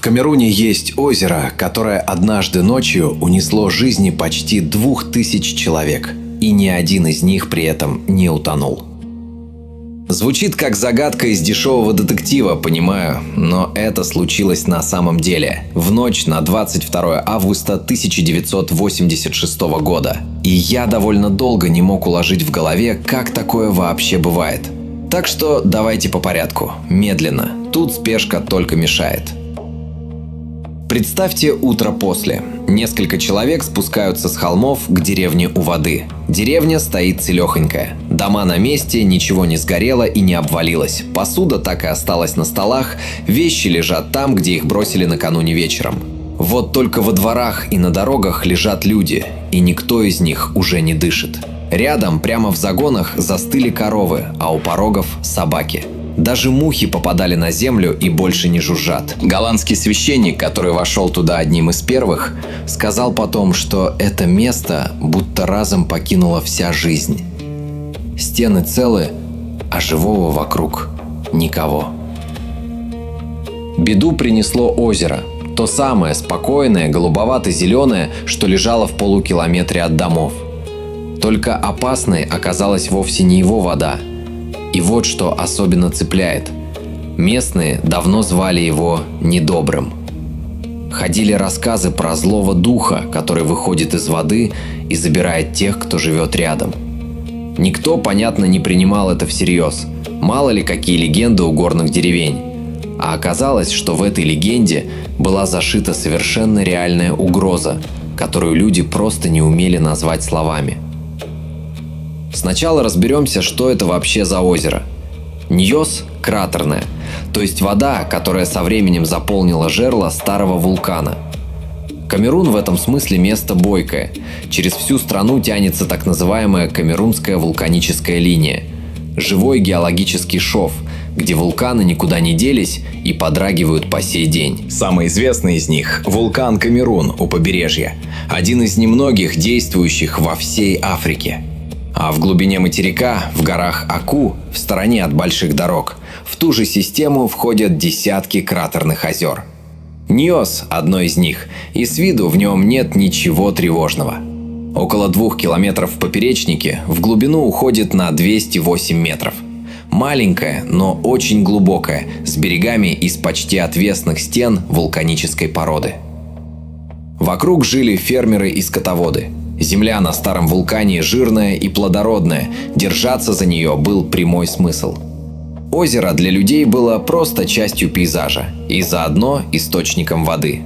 Камеруне есть озеро, которое однажды ночью унесло жизни почти 2000 человек, и ни один из них при этом не утонул. Звучит как загадка из дешевого детектива, понимаю, но это случилось на самом деле в ночь на 22 августа 1986 года. И я довольно долго не мог уложить в голове, как такое вообще бывает. Так что давайте по порядку, медленно, тут спешка только мешает. Представьте утро после. Несколько человек спускаются с холмов к деревне у воды. Деревня стоит целехонькая. Дома на месте, ничего не сгорело и не обвалилось. Посуда так и осталась на столах, вещи лежат там, где их бросили накануне вечером. Вот только во дворах и на дорогах лежат люди, и никто из них уже не дышит. Рядом, прямо в загонах, застыли коровы, а у порогов – собаки. Даже мухи попадали на землю и больше не жужжат. Голландский священник, который вошел туда одним из первых, сказал потом, что это место будто разом покинула вся жизнь. Стены целы, а живого вокруг никого. Беду принесло озеро. То самое спокойное, голубовато-зеленое, что лежало в полукилометре от домов. Только опасной оказалась вовсе не его вода. И вот что особенно цепляет. Местные давно звали его Недобрым. Ходили рассказы про злого духа, который выходит из воды и забирает тех, кто живет рядом. Никто, понятно, не принимал это всерьез. Мало ли какие легенды у горных деревень. А оказалось, что в этой легенде была зашита совершенно реальная угроза, которую люди просто не умели назвать словами. Сначала разберемся, что это вообще за озеро. Ньос – кратерное, то есть вода, которая со временем заполнила жерло старого вулкана. Камерун в этом смысле место бойкое. Через всю страну тянется так называемая Камерунская вулканическая линия – живой геологический шов, где вулканы никуда не делись и подрагивают по сей день. Самый известный из них – вулкан Камерун у побережья, один из немногих действующих во всей Африке. А в глубине материка, в горах Аку, в стороне от больших дорог, в ту же систему входят десятки кратерных озер. Ньос – одно из них, и с виду в нем нет ничего тревожного. Около 2 километров в поперечнике, в глубину уходит на 208 метров. Маленькая, но очень глубокая, с берегами из почти отвесных стен вулканической породы. Вокруг жили фермеры и скотоводы. Земля на старом вулкане жирная и плодородная, держаться за нее был прямой смысл. Озеро для людей было просто частью пейзажа и заодно источником воды.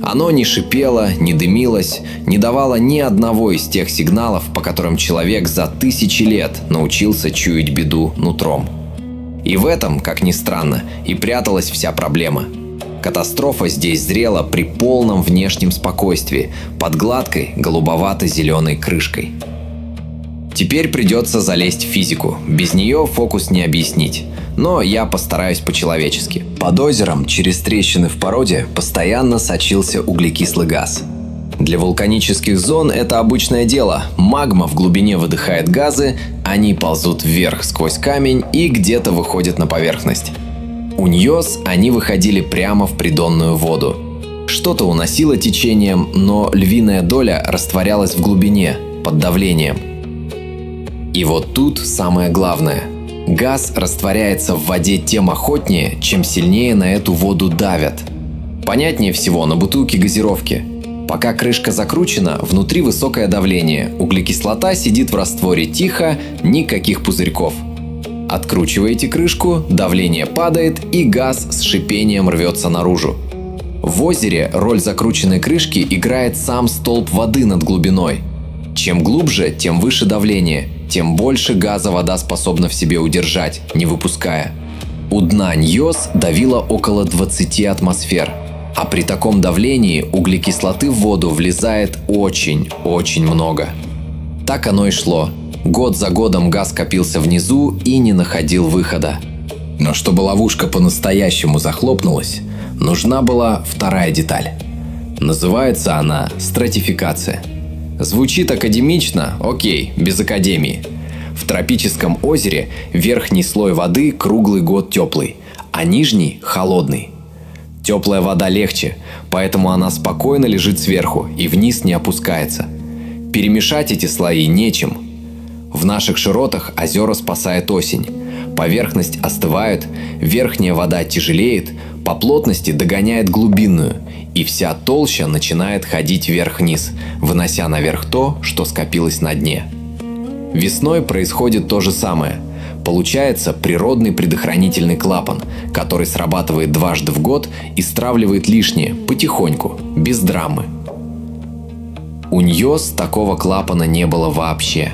Оно не шипело, не дымилось, не давало ни одного из тех сигналов, по которым человек за тысячи лет научился чуять беду нутром. И в этом, как ни странно, и пряталась вся проблема. Катастрофа здесь зрела при полном внешнем спокойствии, под гладкой голубовато-зеленой крышкой. Теперь придется залезть в физику, без нее фокус не объяснить. Но я постараюсь по-человечески. Под озером, через трещины в породе, постоянно сочился углекислый газ. Для вулканических зон это обычное дело. Магма в глубине выдыхает газы, они ползут вверх сквозь камень и где-то выходят на поверхность. У Ньос они выходили прямо в придонную воду. Что-то уносило течением, но львиная доля растворялась в глубине, под давлением. И вот тут самое главное. Газ растворяется в воде тем охотнее, чем сильнее на эту воду давят. Понятнее всего на бутылке газировки. Пока крышка закручена, внутри высокое давление, углекислота сидит в растворе тихо, никаких пузырьков. Откручиваете крышку, давление падает, и газ с шипением рвется наружу. В озере роль закрученной крышки играет сам столб воды над глубиной. Чем глубже, тем выше давление, тем больше газа вода способна в себе удержать, не выпуская. У дна Ньос давило около 20 атмосфер, а при таком давлении углекислоты в воду влезает очень много. Так оно и шло. Год за годом газ копился внизу и не находил выхода. Но чтобы ловушка по-настоящему захлопнулась, нужна была вторая деталь. Называется она стратификация. Звучит академично, окей, без академии. В тропическом озере верхний слой воды круглый год теплый, а нижний – холодный. Теплая вода легче, поэтому она спокойно лежит сверху и вниз не опускается. Перемешать эти слои нечем. В наших широтах озера спасает осень. Поверхность остывает, верхняя вода тяжелеет, по плотности догоняет глубинную, и вся толща начинает ходить вверх-вниз, вынося наверх то, что скопилось на дне. Весной происходит то же самое. Получается природный предохранительный клапан, который срабатывает дважды в год и стравливает лишнее, потихоньку, без драмы. У Ньос такого клапана не было вообще.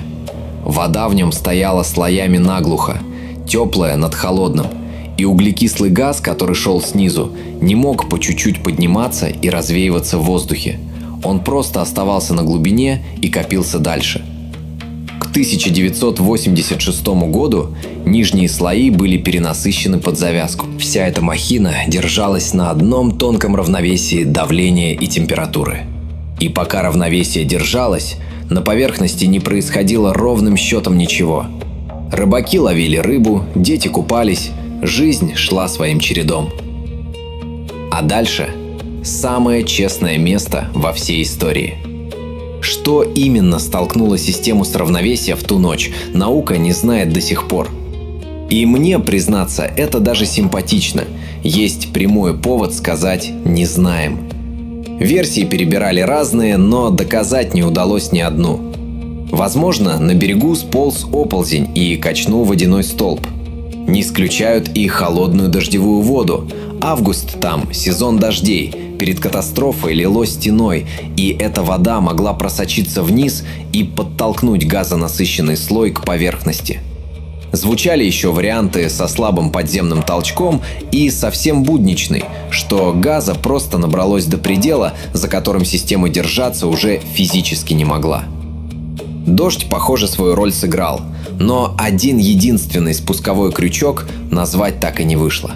Вода в нем стояла слоями наглухо, теплая над холодным, и углекислый газ, который шел снизу, не мог по чуть-чуть подниматься и развеиваться в воздухе. Он просто оставался на глубине и копился дальше. К 1986 году нижние слои были перенасыщены под завязку. Вся эта махина держалась на одном тонком равновесии давления и температуры. И пока равновесие держалось, на поверхности не происходило ровным счетом ничего. Рыбаки ловили рыбу, дети купались, жизнь шла своим чередом. А дальше самое честное место во всей истории. Что именно столкнуло систему с равновесия в ту ночь, наука не знает до сих пор. И мне, признаться, это даже симпатично. Есть прямой повод сказать «не знаем». Версии перебирали разные, но доказать не удалось ни одну. Возможно, на берегу сполз оползень и качнул водяной столб. Не исключают и холодную дождевую воду. Август там, сезон дождей. Перед катастрофой лило стеной, и эта вода могла просочиться вниз и подтолкнуть газонасыщенный слой к поверхности. Звучали еще варианты со слабым подземным толчком и совсем будничный, что газа просто набралось до предела, за которым система держаться уже физически не могла. Дождь, похоже, свою роль сыграл, но один единственный спусковой крючок назвать так и не вышло.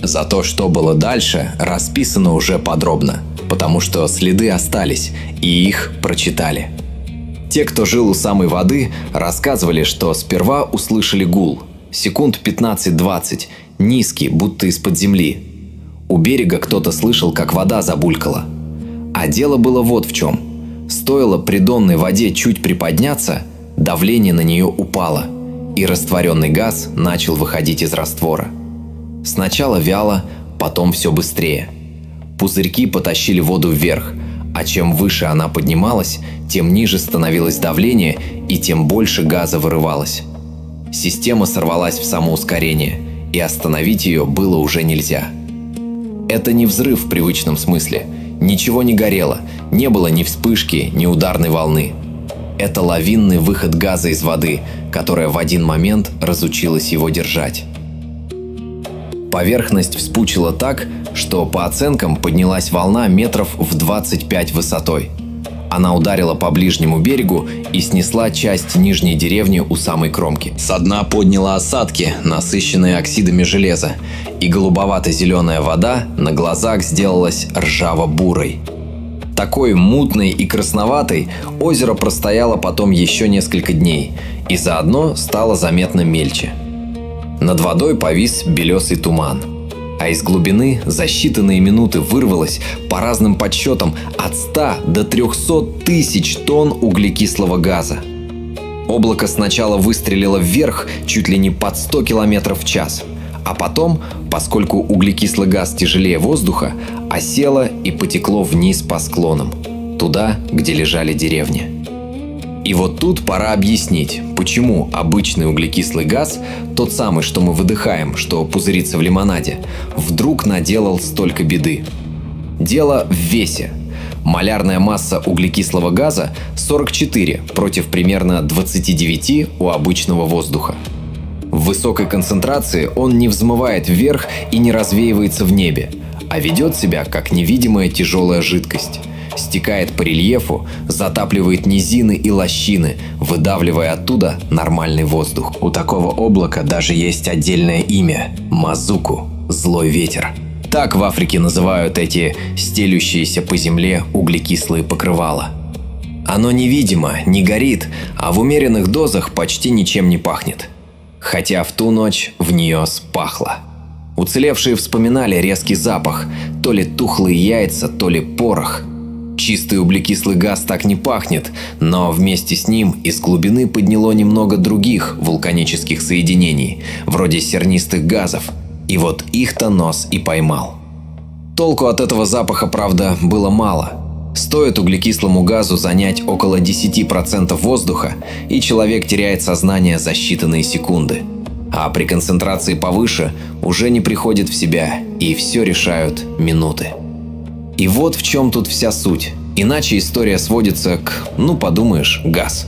Зато что было дальше, расписано уже подробно, потому что следы остались, и их прочитали. Те, кто жил у самой воды, рассказывали, что сперва услышали гул, секунд 15-20, низкий, будто из-под земли. У берега кто-то слышал, как вода забулькала. А дело было вот в чем. Стоило придонной воде чуть приподняться, давление на нее упало, и растворенный газ начал выходить из раствора. Сначала вяло, потом все быстрее. Пузырьки потащили воду вверх, а чем выше она поднималась, тем ниже становилось давление и тем больше газа вырывалось. Система сорвалась в самоускорение, и остановить ее было уже нельзя. Это не взрыв в привычном смысле. Ничего не горело, не было ни вспышки, ни ударной волны. Это лавинный выход газа из воды, которая в один момент разучилась его держать. Поверхность вспучила так, что по оценкам поднялась волна метров в 25 высотой. Она ударила по ближнему берегу и снесла часть нижней деревни у самой кромки. Со дна подняла осадки, насыщенные оксидами железа, и голубовато-зеленая вода на глазах сделалась ржаво-бурой. Такой мутной и красноватой озеро простояло потом еще несколько дней, и заодно стало заметно мельче. Над водой повис белесый туман, а из глубины за считанные минуты вырвалось, по разным подсчетам, от 100 до 300 тысяч тонн углекислого газа. Облако сначала выстрелило вверх чуть ли не под 100 км в час, а потом, поскольку углекислый газ тяжелее воздуха, осело и потекло вниз по склонам, туда, где лежали деревни. И вот тут пора объяснить, почему обычный углекислый газ, тот самый, что мы выдыхаем, что пузырится в лимонаде, вдруг наделал столько беды. Дело в весе. Малярная масса углекислого газа 44 против примерно 29 у обычного воздуха. В высокой концентрации он не взмывает вверх и не развеивается в небе, а ведет себя как невидимая тяжелая жидкость. Стекает по рельефу, затапливает низины и лощины, выдавливая оттуда нормальный воздух. У такого облака даже есть отдельное имя – Мазуку – злой ветер. Так в Африке называют эти стелющиеся по земле углекислые покрывала. Оно невидимо, не горит, а в умеренных дозах почти ничем не пахнет. Хотя в ту ночь в нее пахло. Уцелевшие вспоминали резкий запах, то ли тухлые яйца, то ли порох. Чистый углекислый газ так не пахнет, но вместе с ним из глубины подняло немного других вулканических соединений, вроде сернистых газов, и вот их-то нос и поймал. Толку от этого запаха, правда, было мало. Стоит углекислому газу занять около 10% воздуха, и человек теряет сознание за считанные секунды. А при концентрации повыше уже не приходит в себя, и все решают минуты. И вот в чем тут вся суть. Иначе история сводится к, подумаешь, газ.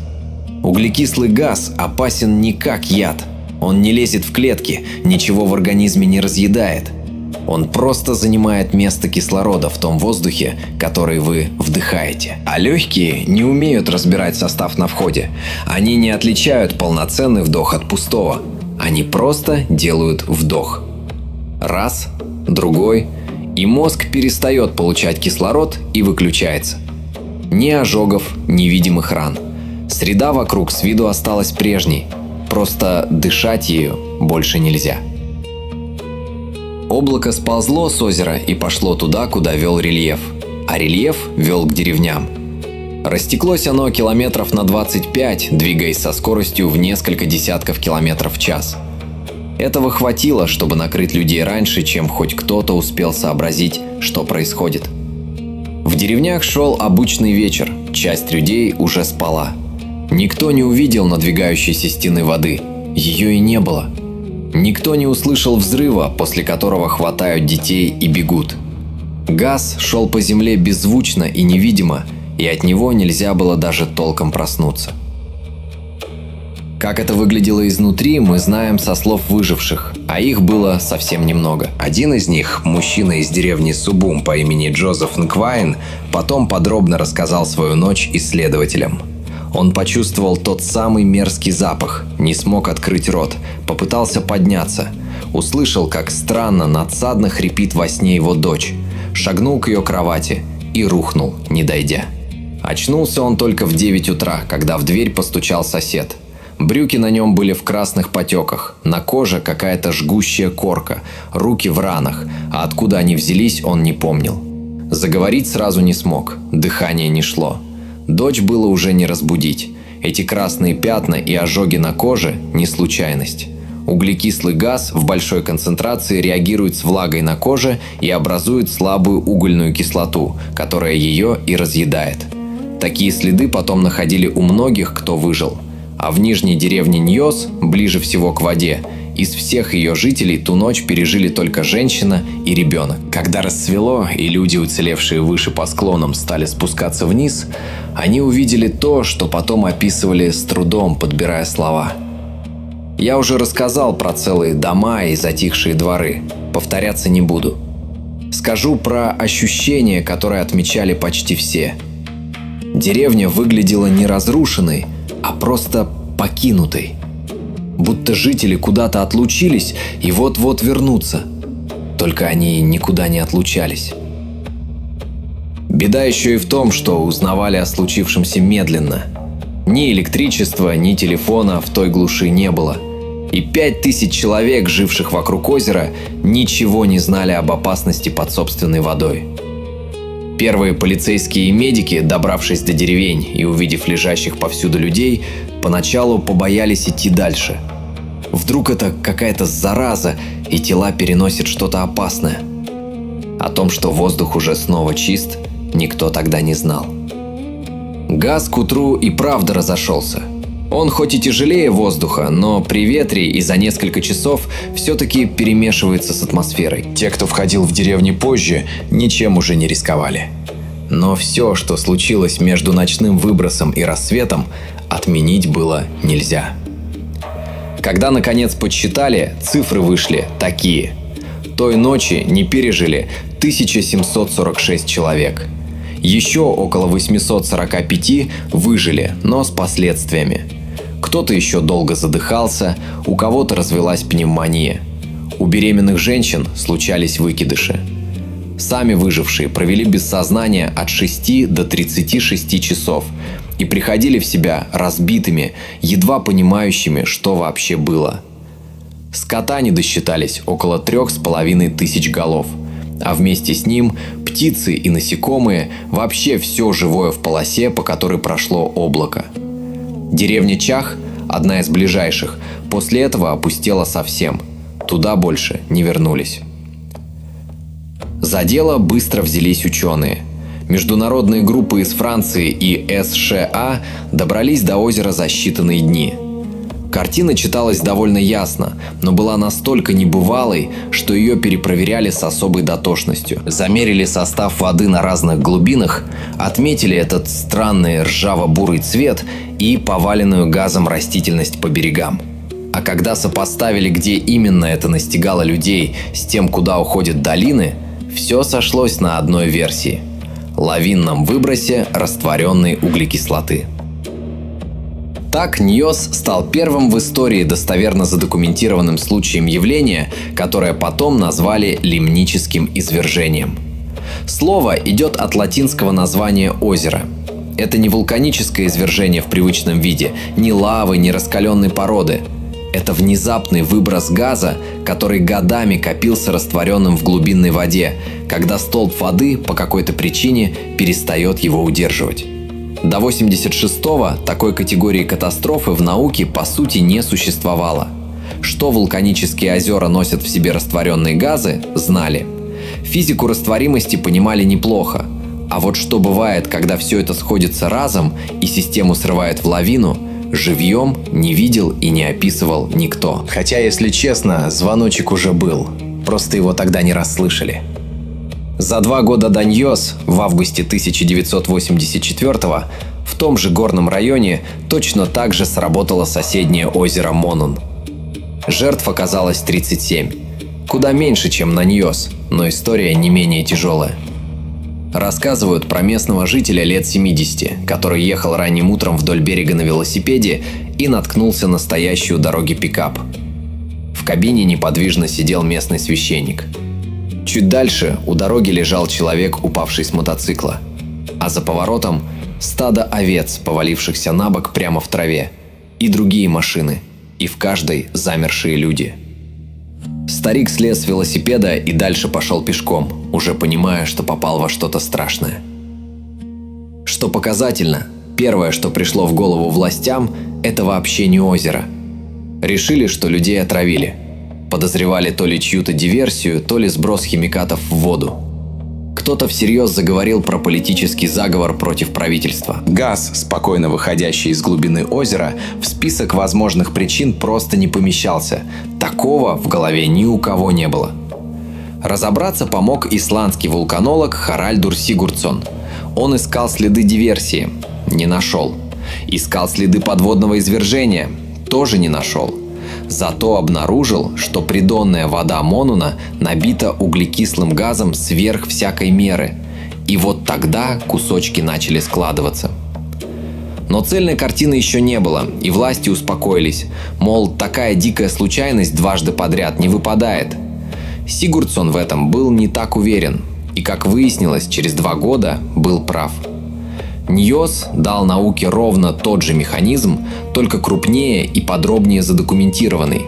Углекислый газ опасен не как яд. Он не лезет в клетки, ничего в организме не разъедает. Он просто занимает место кислорода в том воздухе, который вы вдыхаете. А легкие не умеют разбирать состав на входе. Они не отличают полноценный вдох от пустого. Они просто делают вдох. Раз, другой, и мозг перестает получать кислород и выключается. Ни ожогов, ни видимых ран. Среда вокруг с виду осталась прежней, просто дышать ею больше нельзя. Облако сползло с озера и пошло туда, куда вел рельеф, а рельеф вел к деревням. Растеклось оно километров на 25, двигаясь со скоростью в несколько десятков километров в час. Этого хватило, чтобы накрыть людей раньше, чем хоть кто-то успел сообразить, что происходит. В деревнях шел обычный вечер, часть людей уже спала. Никто не увидел надвигающейся стены воды, ее и не было. Никто не услышал взрыва, после которого хватают детей и бегут. Газ шел по земле беззвучно и невидимо, и от него нельзя было даже толком проснуться. Как это выглядело изнутри, мы знаем со слов выживших, а их было совсем немного. Один из них, мужчина из деревни Субум по имени Джозеф Нквайн, потом подробно рассказал свою ночь исследователям. Он почувствовал тот самый мерзкий запах, не смог открыть рот, попытался подняться. Услышал, как странно надсадно хрипит во сне его дочь. Шагнул к ее кровати и рухнул, не дойдя. Очнулся он только в 9 утра, когда в дверь постучал сосед. Брюки на нем были в красных потеках, на коже какая-то жгущая корка, руки в ранах, а откуда они взялись, он не помнил. Заговорить сразу не смог, дыхание не шло. Дочь было уже не разбудить. Эти красные пятна и ожоги на коже – не случайность. Углекислый газ в большой концентрации реагирует с влагой на коже и образует слабую угольную кислоту, которая ее и разъедает. Такие следы потом находили у многих, кто выжил. А в нижней деревне Ньос, ближе всего к воде, из всех ее жителей ту ночь пережили только женщина и ребенок. Когда рассвело и люди, уцелевшие выше по склонам, стали спускаться вниз, они увидели то, что потом описывали с трудом, подбирая слова. Я уже рассказал про целые дома и затихшие дворы, повторяться не буду. Скажу про ощущения, которые отмечали почти все. Деревня выглядела не разрушенной, а просто покинутой. Будто жители куда-то отлучились и вот-вот вернутся. Только они никуда не отлучались. Беда еще и в том, что узнавали о случившемся медленно. Ни электричества, ни телефона в той глуши не было. И 5000 человек, живших вокруг озера, ничего не знали об опасности под собственной водой. Первые полицейские и медики, добравшись до деревень и увидев лежащих повсюду людей, поначалу побоялись идти дальше. Вдруг это какая-то зараза, и тела переносят что-то опасное. О том, что воздух уже снова чист, никто тогда не знал. Газ к утру и правда разошелся. Он хоть и тяжелее воздуха, но при ветре и за несколько часов все-таки перемешивается с атмосферой. Те, кто входил в деревню позже, ничем уже не рисковали. Но все, что случилось между ночным выбросом и рассветом, отменить было нельзя. Когда наконец подсчитали, цифры вышли такие. Той ночи не пережили 1746 человек. Еще около 845 выжили, но с последствиями. Кто-то еще долго задыхался, у кого-то развилась пневмония. У беременных женщин случались выкидыши. Сами выжившие провели без сознания от 6 до 36 часов и приходили в себя разбитыми, едва понимающими, что вообще было. Скота не досчитались около 3500 голов, а вместе с ним птицы и насекомые, вообще все живое в полосе, по которой прошло облако. Деревня Чах, одна из ближайших, после этого опустела совсем. Туда больше не вернулись. За дело быстро взялись ученые. Международные группы из Франции и США добрались до озера за считанные дни. Картина читалась довольно ясно, но была настолько небывалой, что ее перепроверяли с особой дотошностью. Замерили состав воды на разных глубинах, отметили этот странный ржаво-бурый цвет и поваленную газом растительность по берегам. А когда сопоставили, где именно это настигало людей, с тем, куда уходят долины, все сошлось на одной версии – лавинном выбросе растворенной углекислоты. Так Ньос стал первым в истории достоверно задокументированным случаем явления, которое потом назвали лимническим извержением. Слово идет от латинского названия озера. Это не вулканическое извержение в привычном виде, ни лавы, ни раскаленной породы. Это внезапный выброс газа, который годами копился растворенным в глубинной воде, когда столб воды по какой-то причине перестает его удерживать. До 86-го такой категории катастрофы в науке по сути не существовало. Что вулканические озера носят в себе растворенные газы, знали. Физику растворимости понимали неплохо. А вот что бывает, когда все это сходится разом и систему срывает в лавину, живьем не видел и не описывал никто. Хотя, если честно, звоночек уже был. Просто его тогда не расслышали. За 2 года до Ньос, в августе 1984-го, в том же горном районе точно так же сработало соседнее озеро Монун. Жертв оказалось 37. Куда меньше, чем на Ньос, но история не менее тяжелая. Рассказывают про местного жителя лет 70, который ехал ранним утром вдоль берега на велосипеде и наткнулся на стоящий у дороги пикап. В кабине неподвижно сидел местный священник. Чуть дальше у дороги лежал человек, упавший с мотоцикла. А за поворотом стадо овец, повалившихся на бок прямо в траве. И другие машины. И в каждой замершие люди. Старик слез с велосипеда и дальше пошел пешком, уже понимая, что попал во что-то страшное. Что показательно, первое, что пришло в голову властям, это вообще не озеро. Решили, что людей отравили. Подозревали то ли чью-то диверсию, то ли сброс химикатов в воду. Кто-то всерьез заговорил про политический заговор против правительства. Газ, спокойно выходящий из глубины озера, в список возможных причин просто не помещался. Такого в голове ни у кого не было. Разобраться помог исландский вулканолог Харальдур Сигурдсон. Он искал следы диверсии. Не нашел. Искал следы подводного извержения. Тоже не нашел. Зато обнаружил, что придонная вода Монуна набита углекислым газом сверх всякой меры. И вот тогда кусочки начали складываться. Но цельной картины еще не было, и власти успокоились. Мол, такая дикая случайность дважды подряд не выпадает. Сигурдсон в этом был не так уверен. И, как выяснилось, через 2 года был прав. Ньос дал науке ровно тот же механизм, только крупнее и подробнее задокументированный,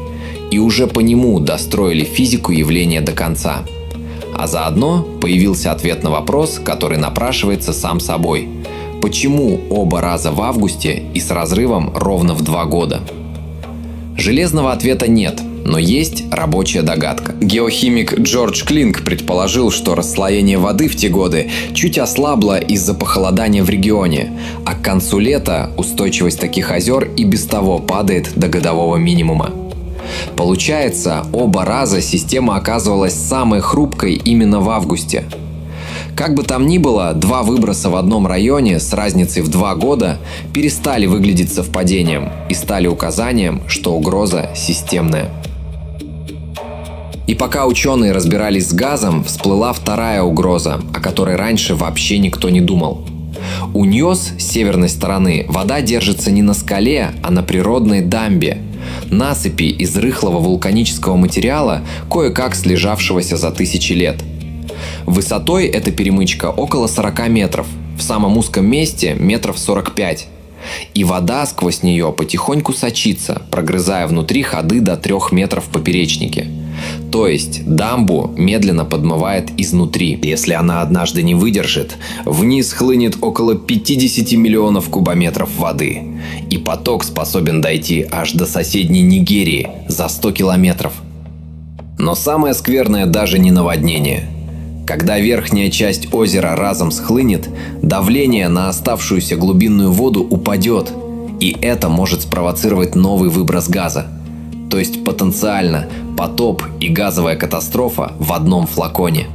и уже по нему достроили физику явления до конца. А заодно появился ответ на вопрос, который напрашивается сам собой. Почему оба раза в августе и с разрывом ровно в 2 года? Железного ответа нет, но есть рабочая догадка. Геохимик Джордж Клинк предположил, что расслоение воды в те годы чуть ослабло из-за похолодания в регионе, а к концу лета устойчивость таких озер и без того падает до годового минимума. Получается, оба раза система оказывалась самой хрупкой именно в августе. Как бы там ни было, 2 выброса в одном районе с разницей в 2 года перестали выглядеть совпадением и стали указанием, что угроза системная. И пока ученые разбирались с газом, всплыла вторая угроза, о которой раньше вообще никто не думал. У Ньос с северной стороны вода держится не на скале, а на природной дамбе. Насыпи из рыхлого вулканического материала, кое-как слежавшегося за тысячи лет. Высотой эта перемычка около 40 метров, в самом узком месте метров 45. И вода сквозь нее потихоньку сочится, прогрызая внутри ходы до 3 метров в поперечнике. То есть дамбу медленно подмывает изнутри. Если она однажды не выдержит, вниз хлынет около 50 миллионов кубометров воды. И поток способен дойти аж до соседней Нигерии за 100 километров. Но самое скверное даже не наводнение. Когда верхняя часть озера разом схлынет, давление на оставшуюся глубинную воду упадет, и это может спровоцировать новый выброс газа. То есть потенциально потоп и газовая катастрофа в одном флаконе.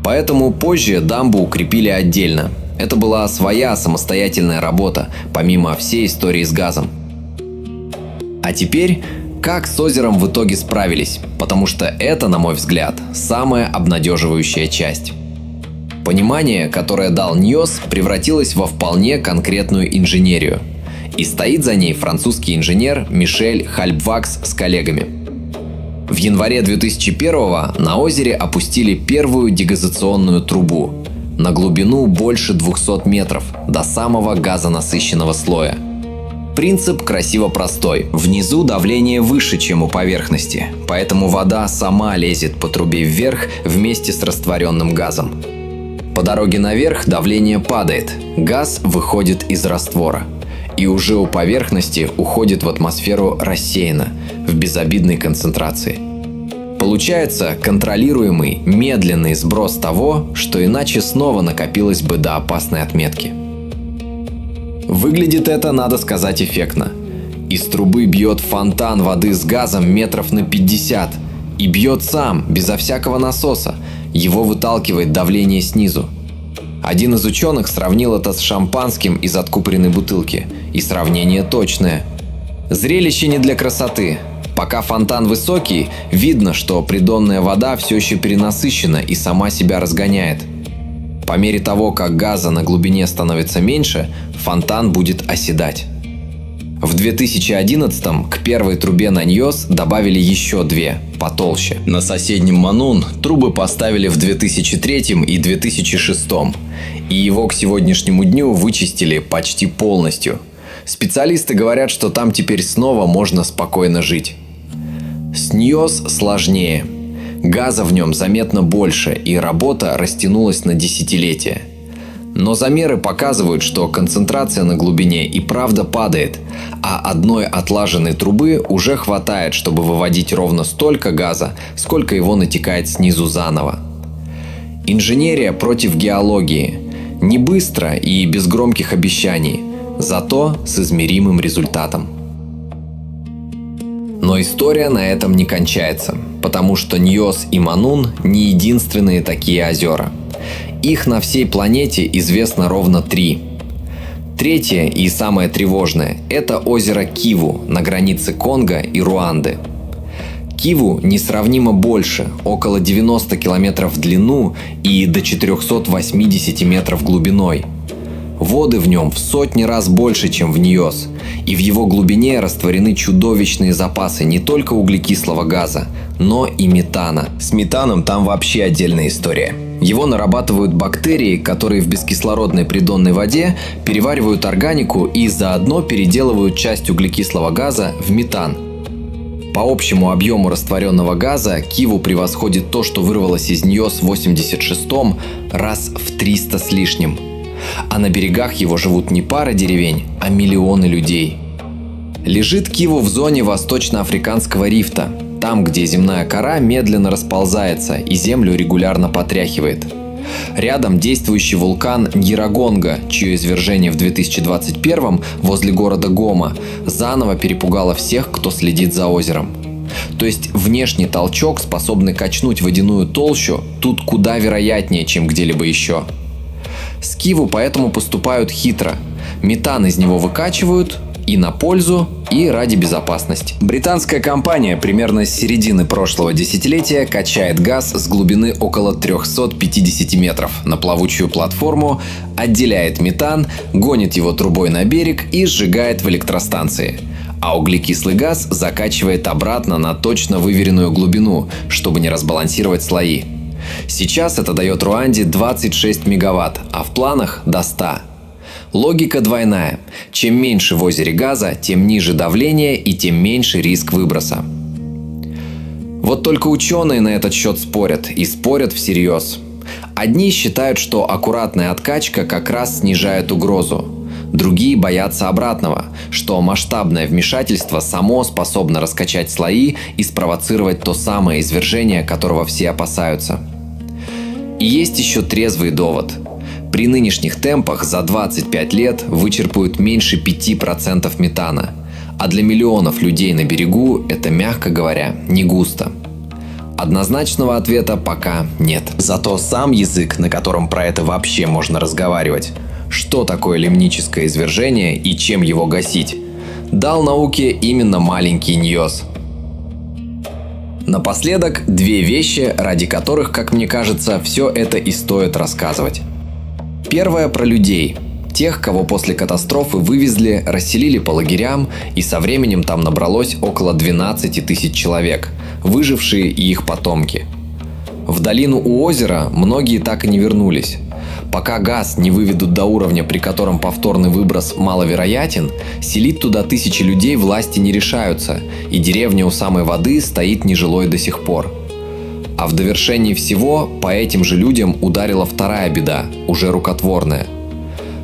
Поэтому позже дамбу укрепили отдельно. Это была своя самостоятельная работа, помимо всей истории с газом. А теперь, как с озером в итоге справились? Потому что это, на мой взгляд, самая обнадеживающая часть. Понимание, которое дал Ньос, превратилось во вполне конкретную инженерию. И стоит за ней французский инженер Мишель Хальбвакс с коллегами. В январе 2001-го на озере опустили первую дегазационную трубу на глубину больше 200 метров до самого газонасыщенного слоя. Принцип красиво простой. Внизу давление выше, чем у поверхности, поэтому вода сама лезет по трубе вверх вместе с растворенным газом. По дороге наверх давление падает, газ выходит из раствора. И уже у поверхности уходит в атмосферу рассеянно, в безобидной концентрации. Получается контролируемый, медленный сброс того, что иначе снова накопилось бы до опасной отметки. Выглядит это, надо сказать, эффектно. Из трубы бьет фонтан воды с газом метров на 50. И бьет сам, безо всякого насоса. Его выталкивает давление снизу. Один из ученых сравнил это с шампанским из откупоренной бутылки. И сравнение точное. Зрелище не для красоты. Пока фонтан высокий, видно, что придонная вода все еще перенасыщена и сама себя разгоняет. По мере того, как газа на глубине становится меньше, фонтан будет оседать. В 2011-м к первой трубе на Ньос добавили еще 2, потолще. На соседнем Манун трубы поставили в 2003 и 2006, и его к сегодняшнему дню вычистили почти полностью. Специалисты говорят, что там теперь снова можно спокойно жить. С Ньос сложнее. Газа в нем заметно больше, и работа растянулась на десятилетия. Но замеры показывают, что концентрация на глубине и правда падает, а одной отлаженной трубы уже хватает, чтобы выводить ровно столько газа, сколько его натекает снизу заново. Инженерия против геологии. Не быстро и без громких обещаний, зато с измеримым результатом. Но история на этом не кончается, потому что Ньос и Манун не единственные такие озера. Их на всей планете известно ровно 3. Третье и самое тревожное – это озеро Киву на границе Конго и Руанды. Киву несравнимо больше, около 90 километров в длину и до 480 метров глубиной. Воды в нем в сотни раз больше, чем в Ньос, и в его глубине растворены чудовищные запасы не только углекислого газа, но и метана. С метаном там вообще отдельная история. Его нарабатывают бактерии, которые в бескислородной придонной воде переваривают органику и заодно переделывают часть углекислого газа в метан. По общему объему растворенного газа Киву превосходит то, что вырвалось из Ньос в 86-м, раз в 300 с лишним. А на берегах его живут не пара деревень, а миллионы людей. Лежит Киву в зоне Восточноафриканского рифта, там, где земная кора медленно расползается и землю регулярно потряхивает. Рядом действующий вулкан Ньярагонга, чье извержение в 2021 возле города Гома заново перепугало всех, кто следит за озером. То есть внешний толчок, способный качнуть водяную толщу, тут куда вероятнее, чем где-либо еще. С Киву поэтому поступают хитро. Метан из него выкачивают и на пользу, и ради безопасности. Британская компания примерно с середины прошлого десятилетия качает газ с глубины около 350 метров на плавучую платформу, отделяет метан, гонит его трубой на берег и сжигает в электростанции. А углекислый газ закачивает обратно на точно выверенную глубину, чтобы не разбалансировать слои. Сейчас это дает Руанде 26 мегаватт, а в планах до 100. Логика двойная. Чем меньше в озере газа, тем ниже давление и тем меньше риск выброса. Вот только ученые на этот счет спорят, и спорят всерьез. Одни считают, что аккуратная откачка как раз снижает угрозу. Другие боятся обратного, что масштабное вмешательство само способно раскачать слои и спровоцировать то самое извержение, которого все опасаются. И есть еще трезвый довод. При нынешних темпах за 25 лет вычерпают меньше 5% метана, а для миллионов людей на берегу это, мягко говоря, не густо. Однозначного ответа пока нет. Зато сам язык, на котором про это вообще можно разговаривать, что такое лимническое извержение и чем его гасить, дал науке именно маленький Ньос. Напоследок, две вещи, ради которых, как мне кажется, все это и стоит рассказывать. Первое про людей. Тех, кого после катастрофы вывезли, расселили по лагерям, и со временем там набралось около 12 тысяч человек, выжившие и их потомки. В долину у озера многие так и не вернулись. Пока газ не выведут до уровня, при котором повторный выброс маловероятен, селить туда тысячи людей власти не решаются, и деревня у самой воды стоит нежилой до сих пор. А в довершении всего по этим же людям ударила вторая беда, уже рукотворная.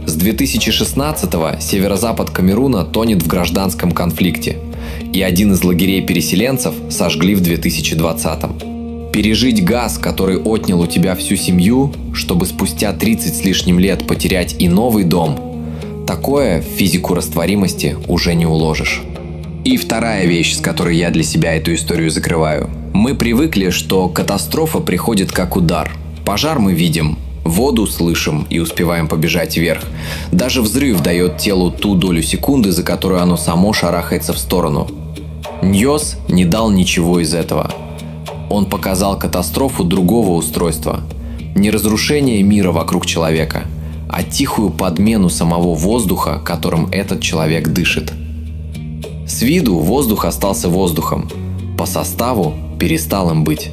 С 2016-го северо-запад Камеруна тонет в гражданском конфликте, и один из лагерей переселенцев сожгли в 2020-м. Пережить газ, который отнял у тебя всю семью, чтобы спустя 30 с лишним лет потерять и новый дом, такое в физику растворимости уже не уложишь. И вторая вещь, с которой я для себя эту историю закрываю. Мы привыкли, что катастрофа приходит как удар. Пожар мы видим, воду слышим и успеваем побежать вверх. Даже взрыв дает телу ту долю секунды, за которую оно само шарахается в сторону. Ньос не дал ничего из этого. Он показал катастрофу другого устройства. Не разрушение мира вокруг человека, а тихую подмену самого воздуха, которым этот человек дышит. С виду воздух остался воздухом, по составу перестал им быть.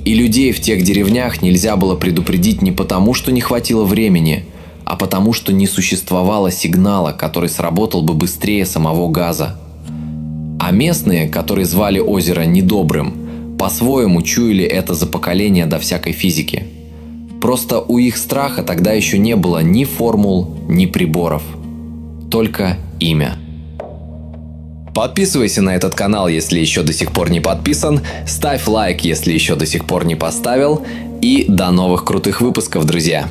И людей в тех деревнях нельзя было предупредить не потому, что не хватило времени, а потому, что не существовало сигнала, который сработал бы быстрее самого газа. А местные, которые звали озеро недобрым, по-своему чуяли это за поколения до всякой физики. Просто у их страха тогда еще не было ни формул, ни приборов. Только имя. Подписывайся на этот канал, если еще до сих пор не подписан, ставь лайк, если еще до сих пор не поставил, и до новых крутых выпусков, друзья!